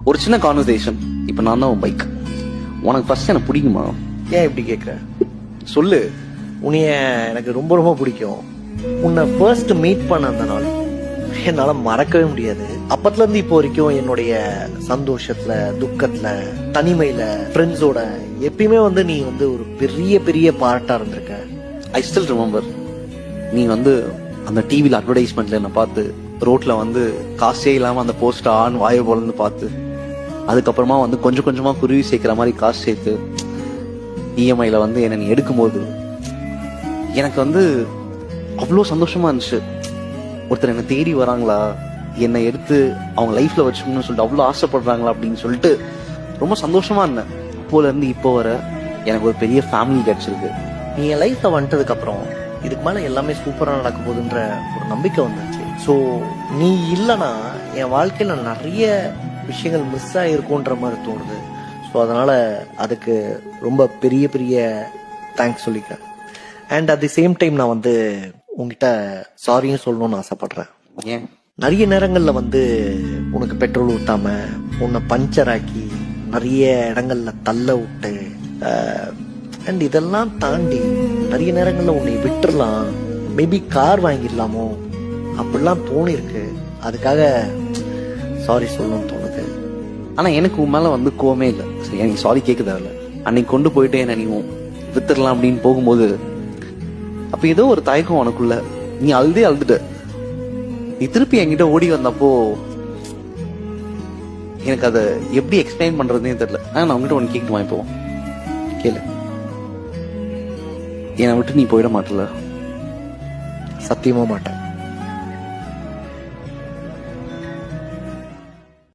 ஒரு சின்ன கான்வர்சேஷன். இப்ப நான் தான் உன் பைக். உனக்கு ஃபர்ஸ்ட் எனக்கு பிடிக்குமா? ஏன் இப்படி கேட்குற? சொல்லு. உன்னைய எனக்கு ரொம்ப ரொம்ப பிடிக்கும். உன்னை ஃபர்ஸ்ட் மீட் பண்ண அந்த நாள் என்னால மறக்கவே முடியாது. அப்பத்துல இருந்து இப்போ வரைக்கும் என்னுடைய சந்தோஷத்துல, துக்கத்துல, தனிமையில, ஃப்ரெண்ட்ஸோட எப்பயுமே நீ ஒரு பெரிய பெரிய பார்ட்டா இருந்திருக்க. I still remember. நீ அந்த டிவில அட்வர்டைஸ்மெண்ட்ல என்ன பார்த்து, ரோட்ல காசே இல்லாம அந்த போஸ்ட் ஆன் வாயை போலந்து பார்த்து, அதுக்கப்புறமா கொஞ்சம் கொஞ்சமா குருவி சேர்க்கிற மாதிரி காசு சேர்த்து இஎம்ஐல என்ன நீ எடுக்கும்போது எனக்கு அவ்வளோ சந்தோஷமா இருந்துச்சு. ஒருத்தர் என்னை தேடி வராங்களா, என்னை எடுத்து அவங்க லைஃப்ல வச்சுக்கணும்னு சொல்லிட்டு அவ்வளோ ஆசைப்படுறாங்களா அப்படின்னு சொல்லிட்டு ரொம்ப சந்தோஷமா இருந்தேன். அப்போல இருந்து இப்போ வர எனக்கு ஒரு பெரிய ஃபேமிலி கிடைச்சிருக்கு. நீ என் லைஃப்ல வந்துட்டதுக்கு அப்புறம் இதுக்கு மேல எல்லாமே சூப்பரா நடக்க போகுதுன்ற ஒரு நம்பிக்கை வந்துச்சு. ஸோ நீ இல்லைன்னா என் வாழ்க்கையில நிறைய விஷயங்கள் மிஸ் ஆகிருக்குன்ற மாதிரி தோணுது. ஸோ அதனால அதுக்கு ரொம்ப பெரிய பெரிய தேங்க்ஸ் சொல்லிக்கிறேன். And at the same time நான் உங்ககிட்ட சாரியும் சொல்லணும்னு ஆசைப்படுறேன். ஏன்? நிறைய நேரங்கள்ல உனக்கு பெட்ரோல் ஊத்தாம, உன்னை பஞ்சர் ஆக்கி, நிறைய இடங்கள்ல தள்ள விட்டு, அண்ட் இதெல்லாம் தாண்டி நிறைய நேரங்கள்ல உன்னை விட்டுறலாம், மேபி கார் வாங்கிடலாமோ அப்படிலாம் தோணிருக்கு. அதுக்காக சாரி சொல்லணும்னு தோணுது. ஆனா எனக்கு உன் மேல கோவமே இல்லை. சரி, எனக்கு சாரி கேட்குதால அன்னைக்கு கொண்டு போயிட்டு என்ன நீ வித்துடலாம் அப்படின்னு போகும்போது அப்ப ஏதோ ஒரு தயக்கம் உனக்குள்ள. நீ அழுதுட்ட. நீ திருப்பி என்கிட்ட ஓடி வந்தப்போ எனக்கு அதை எப்படி எக்ஸ்பிளைன் பண்றதுன்னே தெரியல. நான் உங்ககிட்ட ஒன்று கேட்கணுமா? இப்போ கேளு. என்னை விட்டு நீ போயிட மாட்டல? சத்தியமா மாட்டேன்.